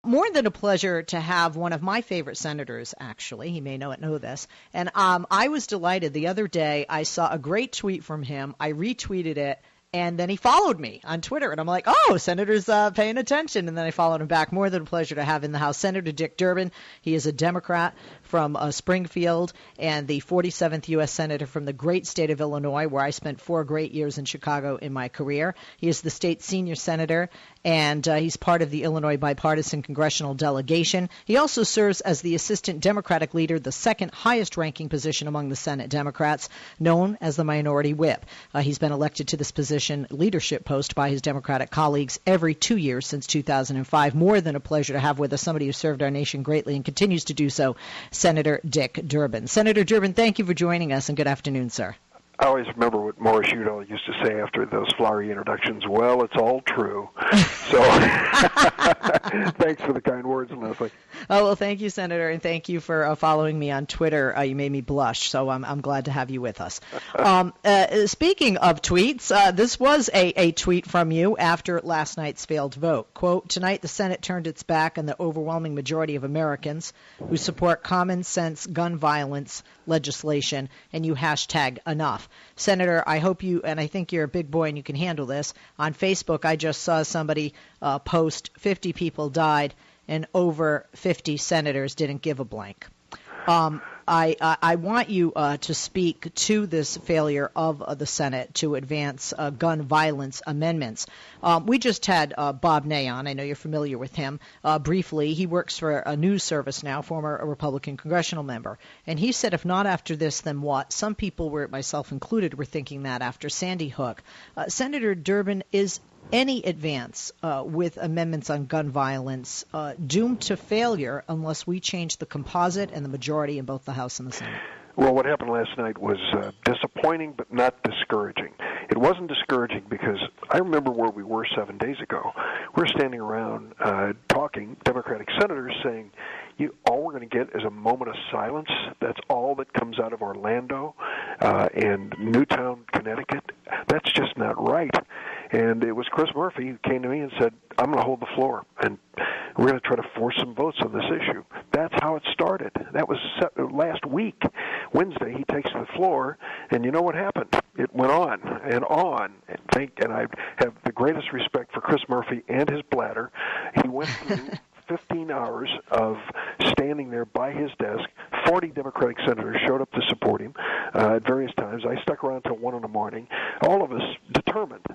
More than a pleasure to have one of my favorite senators, actually. He may not know this. And I was delighted. The other day, I saw a great tweet from him. I retweeted it. And then he followed me on Twitter, and I'm like, oh, Senator's paying attention. And then I followed him back. More than a pleasure to have in the House Senator Dick Durbin. He is a Democrat from Springfield and the 47th U.S. Senator from the great state of Illinois, where I spent 4 great years in Chicago in my career. He is the state's senior senator, and he's part of the Illinois Bipartisan congressional delegation. He also serves as the assistant Democratic leader, the second highest ranking position among the Senate Democrats, known as the minority whip. He's been elected to this position leadership post by his Democratic colleagues every 2 years since 2005. More than a pleasure to have with us somebody who served our nation greatly and continues to do so, Senator Dick Durbin. Senator Durbin, thank you for joining us, and good afternoon, sir. I always remember what Morris Udall used to say after those flowery introductions. Well, it's all true. So thanks for the kind words, Leslie. Oh, well, thank you, Senator, and thank you for following me on Twitter. You made me blush, so I'm glad to have you with us. Speaking of tweets, this was a tweet from you after last night's failed vote. Quote, tonight the Senate turned its back on the overwhelming majority of Americans who support common sense gun violence legislation, and you hashtag enough. Senator, I hope you, and I think you're a big boy and you can handle this. On Facebook, I just saw somebody post 50 people died and over 50 senators didn't give a blank. I want you to speak to this failure of the Senate to advance gun violence amendments. We just had Bob Ney on. I know you're familiar with him. Briefly, he works for a news service now, former Republican congressional member. And he said, if not after this, then what? Some people, myself included, were thinking that after Sandy Hook. Senator Durbin, is any advance with amendments on gun violence doomed to failure unless we change the composite and the majority in both the House and the Senate? Well, what happened last night was disappointing but not discouraging. It wasn't discouraging because I remember where we were 7 days ago. We're standing around talking, Democratic senators saying, all we're going to get is a moment of silence. That's all that comes out of Orlando and Newtown, Connecticut. That's just not right. And it was Chris Murphy who came to me and said, I'm going to hold the floor, and we're going to try to force some votes on this issue. That's how it started. That was last week. Wednesday, he takes the floor, and you know what happened? It went on and on. And I have the greatest respect for Chris Murphy and his bladder. He went through 15 hours of standing there by his desk. 40 Democratic senators showed up to support him at various times. I stuck around until 1 in the morning. All of us determined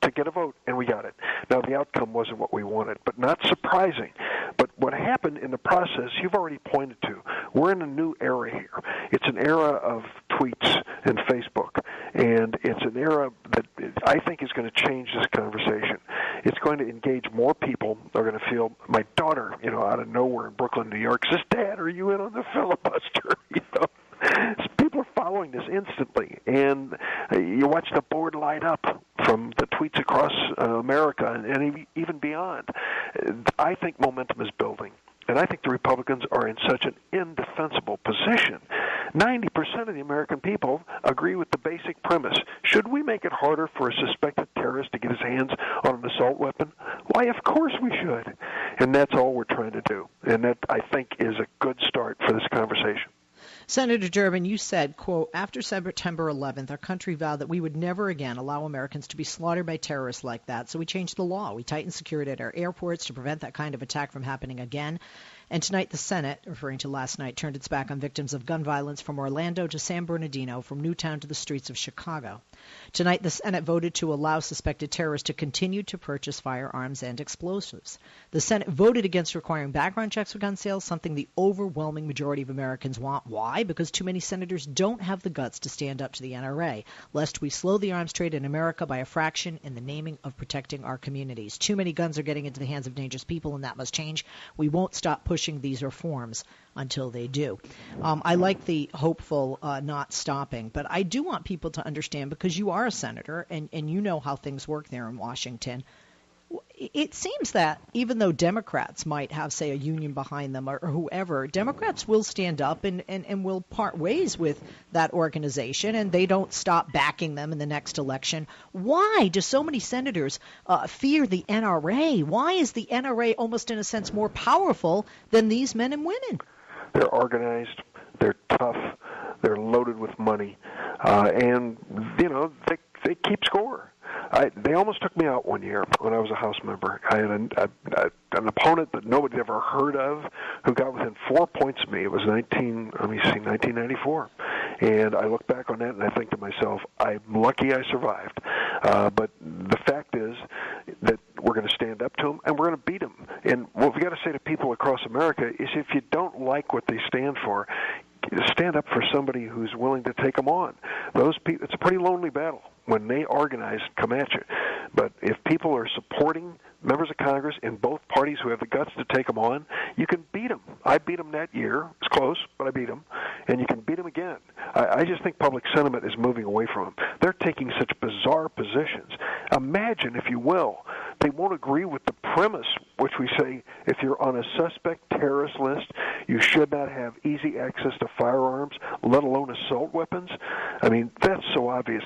to get a vote, and we got it. Now, the outcome wasn't what we wanted, but not surprising. But what happened in the process, you've already pointed to. We're in a new era here. It's an era of tweets and Facebook, and it's an era that I think is going to change this conversation. It's going to engage more people. They're going to feel, my daughter, out of nowhere in Brooklyn, New York, says, Dad, are you in on the filibuster? People are following this instantly, and you watch the board light up from the tweets across America and even beyond. I think momentum is building, and I think the Republicans are in such an indefensible position. 90% of the American people agree with the basic premise. Should we make it harder for a suspected terrorist to get his hands on an assault weapon? Why, of course we should. And that's all we're trying to do. And that, I think, is a good start for this conversation. Senator Durbin, you said, quote, after September 11th, our country vowed that we would never again allow Americans to be slaughtered by terrorists like that. So we changed the law. We tightened security at our airports to prevent that kind of attack from happening again. And tonight the Senate, referring to last night, turned its back on victims of gun violence from Orlando to San Bernardino, from Newtown to the streets of Chicago. Tonight the Senate voted to allow suspected terrorists to continue to purchase firearms and explosives. The Senate voted against requiring background checks for gun sales, something the overwhelming majority of Americans want. Why? Because too many senators don't have the guts to stand up to the NRA, lest we slow the arms trade in America by a fraction in the naming of protecting our communities. Too many guns are getting into the hands of dangerous people, and that must change. We won't stop pushing these reforms until they do. I like the hopeful not stopping, but I do want people to understand, because you are a senator and you know how things work there in Washington. it seems that even though Democrats might have, say, a union behind them or whoever, Democrats will stand up and will part ways with that organization, and they don't stop backing them in the next election. Why do so many senators fear the NRA? Why is the NRA almost in a sense more powerful than these men and women? They're organized, they're tough, they're loaded with money, and, they keep score. They almost took me out one year when I was a House member. I had an opponent that nobody had ever heard of who got within 4 points of me. It was 1994. And I look back on that and I think to myself, I'm lucky I survived. But the fact is that we're going to stand up to them and we're going to beat them. And what we got to say to people across America is if you don't like what they stand for, stand up for somebody who's willing to take them on. Those people, it's a pretty lonely battle when they organize and come at you. But if people are supporting members of Congress in both parties who have the guts to take them on, you can beat them. I beat them that year. It's close, but I beat them. And you can beat them again. I just think public sentiment is moving away from them. They're taking such bizarre positions. Imagine, if you will, they won't agree with the premise, which we say if you're on a suspect terrorist list, you should not have easy access to firearms, let alone assault weapons. I mean, that's so obvious.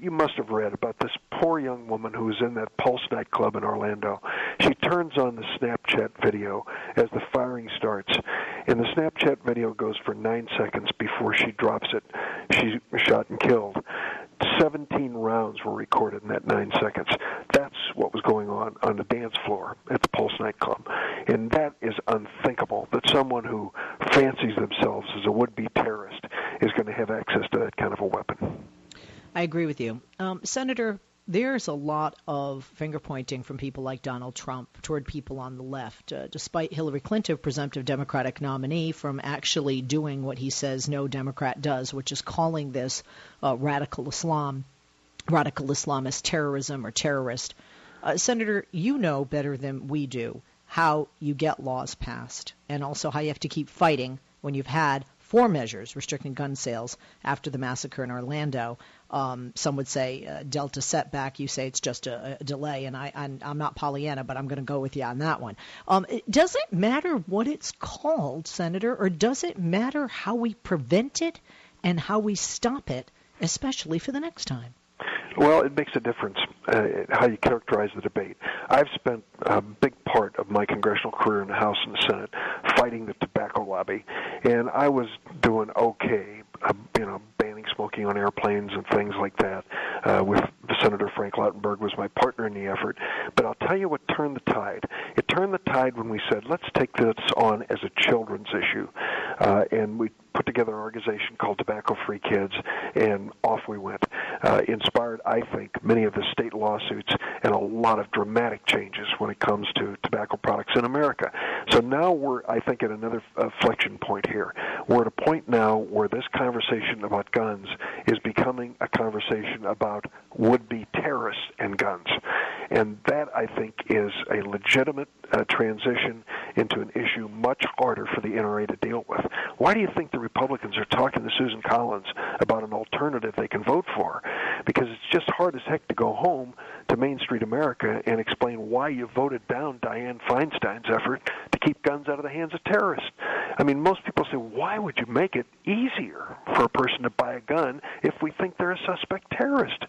You must have read about this poor young woman who was in that Pulse nightclub in Orlando. She turns on the Snapchat video as the firing starts, and the Snapchat video goes for 9 seconds before she drops it. She's shot and killed. 17 rounds were recorded in that 9 seconds. That's what was going on the dance floor at the Pulse nightclub. And that is unthinkable, that someone who fancies themselves as a would-be terrorist is going to have access to that kind of a weapon. I agree with you. Senator, there's a lot of finger-pointing from people like Donald Trump toward people on the left, despite Hillary Clinton, presumptive Democratic nominee, from actually doing what he says no Democrat does, which is calling this radical Islamist terrorism or terrorist. Senator, you know better than we do how you get laws passed and also how you have to keep fighting when you've had 4 measures restricting gun sales after the massacre in Orlando. Some would say Delta setback. You say it's just a delay, and I'm not Pollyanna, but I'm going to go with you on that one. Does it matter what it's called, Senator, or does it matter how we prevent it and how we stop it, especially for the next time? Well, it makes a difference how you characterize the debate. I've spent a big part of my congressional career in the House and the Senate fighting the tobacco lobby, and I was doing okay, banning smoking on airplanes and things like that, with Senator Frank Lautenberg was my partner in the effort. But I'll tell you what turned the tide. It turned the tide when we said, let's take this on as a children's issue, and we put together an organization called Tobacco Free Kids, and off we went. Inspired, I think, many of the state lawsuits and a lot of dramatic changes when it comes to tobacco products in America. So now we're, I think, at another inflection point here. We're at a point now where this conversation about guns is becoming a conversation about would-be terrorists and guns. And that, I think, is a legitimate transition into an issue much harder for the NRA to deal with. Why do you think the Republicans are talking to Susan Collins about an alternative they can vote for? Because it's just hard as heck to go home to Main Street America and explain why you voted down Dianne Feinstein's effort to keep guns out of the hands of terrorists. I mean, most people say, why would you make it easier for a person to buy a gun if we think they're a suspect terrorist?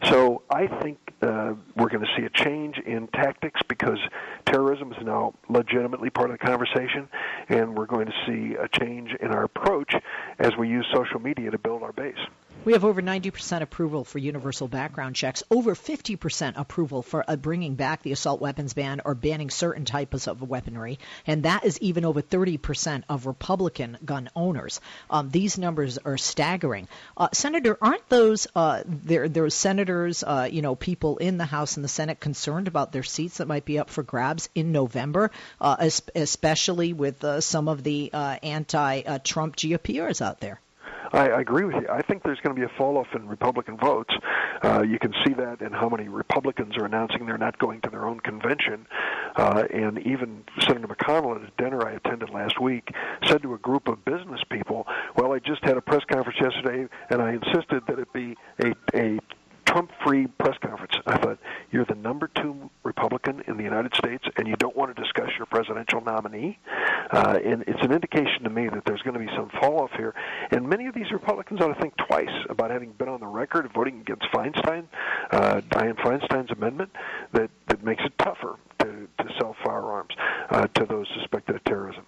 So I think we're going to see a change in tactics because terrorism is now legitimately part of the conversation, and we're going to see a change in our approach as we use social media to build our base. We have over 90% approval for universal background checks, over 50% approval for bringing back the assault weapons ban or banning certain types of weaponry, and that is even over 30% of Republican gun owners. These numbers are staggering. Senator, aren't those senators, people in the House and the Senate concerned about their seats that might be up for grabs in November, especially with some of the anti-Trump GOPers out there? I agree with you. I think there's going to be a fall-off in Republican votes. You can see that in how many Republicans are announcing they're not going to their own convention. And even Senator McConnell at a dinner I attended last week said to a group of business people, well, I just had a press conference yesterday, and I insisted that it be a Trump-free press conference. I thought, you're the number 2 Republican in the United States, and you don't want to discuss your presidential nominee? And it's an indication to me that there's going to be some fall-off here. And many of these Republicans ought to think twice about having been on the record of voting against Dianne Feinstein's amendment that makes it tougher to sell firearms to those suspected of terrorism.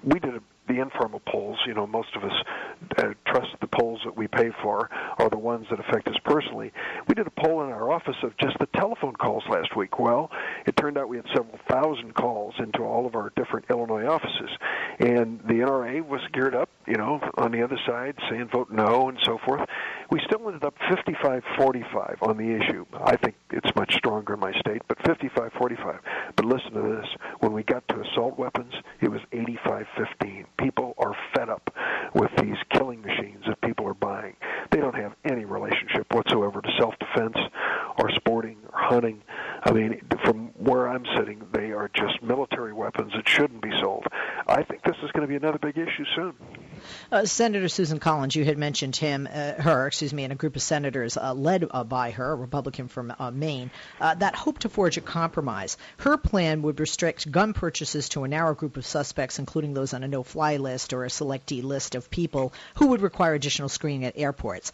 We did the informal polls. Most of us trust the polls that we pay for are the ones that affect us personally. We did a poll in our office of just the telephone calls last week. Well, it turned out we had several thousand calls into all of our different Illinois offices, and the NRA was geared up, on the other side, saying vote no and so forth. We still ended up 55-45 on the issue. I think it's much stronger in my state, but 55-45. But listen to this. When we got to assault weapons, it was 85-15. People are fed up with these killing machines that people are buying. They don't have any relationship whatsoever to self-defense or sporting or hunting. I mean, from where I'm sitting, they are just military weapons that shouldn't be sold. I think this is going to be another big issue soon. Senator Susan Collins, you had mentioned her, and a group of senators led by her, a Republican from Maine, that hoped to forge a compromise. Her plan would restrict gun purchases to a narrow group of suspects, including those on a no-fly list or a selectee list of people who would require additional screening at airports.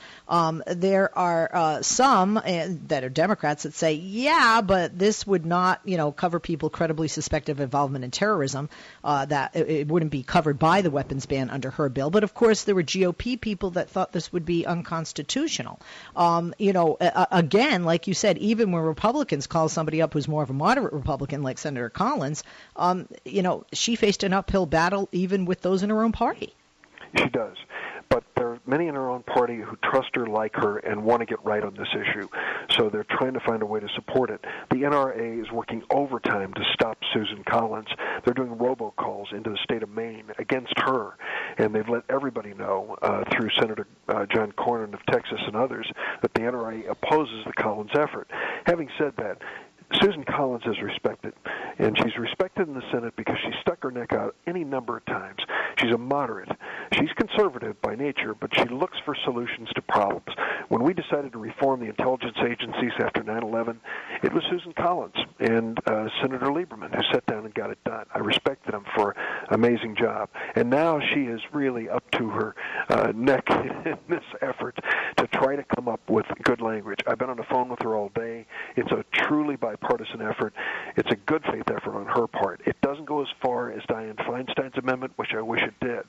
There are some that are Democrats that say, yeah, but this would not, cover people credibly suspected of involvement in terrorism, that it wouldn't be covered by the weapons ban under her bill. But, of course, there were GOP people that thought this would be unconstitutional. Again, like you said, even when Republicans call somebody up who's more of a moderate Republican like Senator Collins, she faced an uphill battle even with those in her own party. She does. But there are many in her own party who trust her, like her, and want to get right on this issue. So they're trying to find a way to support it. The NRA is working overtime to stop Susan Collins. They're doing robocalls into the state of Maine against her, and they've let everybody know through Senator John Cornyn of Texas and others that the NRA opposes the Collins effort. Having said that, Susan Collins is respected, and she's respected in the Senate because she stuck her neck out any number of times. She's a moderate. She's conservative by nature, but she looks for solutions to problems. When we decided to reform the intelligence agencies after 9/11, it was Susan Collins and Senator Lieberman who sat down and got it done. I respected them for an amazing job. And now she is really up to her neck in this effort to try to come up with good language. I've been on the phone with her all day. It's a truly bipartisan effort. It's a good faith effort on her part. It doesn't go as far as Dianne Feinstein's amendment, which I wish it did,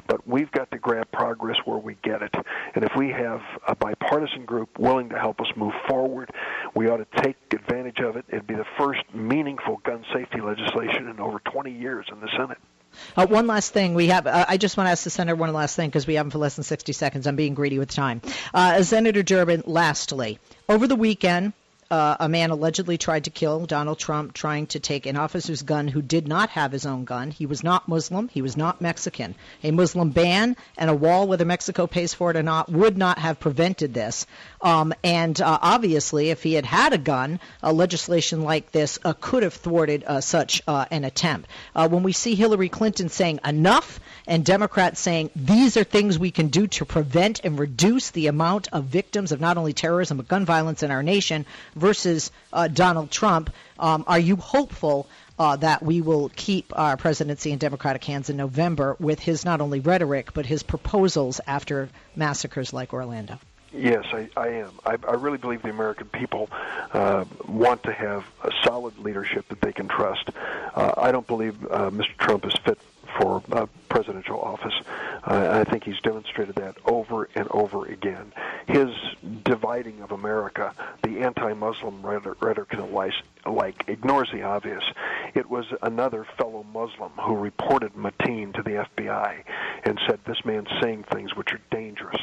but we've got to grab progress where we get it. And if we have a bipartisan group willing to help us move forward, we ought to take advantage of it. It'd be the first meaningful gun safety legislation in over 20 years in the Senate. One last thing we have. I just want to ask the Senator one last thing because we have him for less than 60 seconds. I'm being greedy with time. Senator Durbin, lastly, over the weekend, a man allegedly tried to kill Donald Trump trying to take an officer's gun who did not have his own gun. He was not Muslim. He was not Mexican. A Muslim ban and a wall, whether Mexico pays for it or not, would not have prevented this. Obviously, if he had had a gun, legislation like this could have thwarted such an attempt. When we see Hillary Clinton saying enough and Democrats saying these are things we can do to prevent and reduce the amount of victims of not only terrorism but gun violence in our nation versus Donald Trump, are you hopeful that we will keep our presidency in Democratic hands in November with his not only rhetoric but his proposals after massacres like Orlando? Yes, I am. I really believe the American people want to have a solid leadership that they can trust. I don't believe Mr. Trump is fit for presidential office. I think he's demonstrated that over and over again. His dividing of America, the anti-Muslim rhetoric and the like, ignores the obvious. It was another fellow Muslim who reported Mateen to the FBI and said this man's saying things which are dangerous.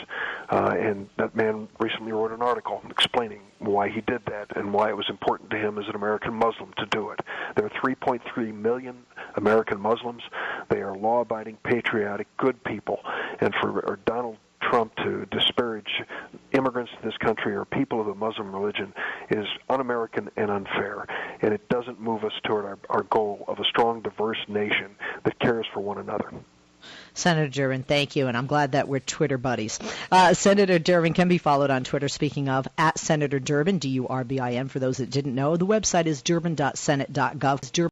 And that man recently wrote an article explaining why he did that and why it was important to him as an American Muslim to do it. There are 3.3 million American Muslims. They are law-abiding, patriotic, good people. And for Donald Trump to disparage immigrants to this country or people of the Muslim religion is un-American and unfair, and it doesn't move us toward our goal of a strong, diverse nation that cares for one another. Senator Durbin, thank you, and I'm glad that we're Twitter buddies. Senator Durbin can be followed on Twitter, speaking of, at Senator Durbin, Durbin, for those that didn't know. The website is durban.senate.gov.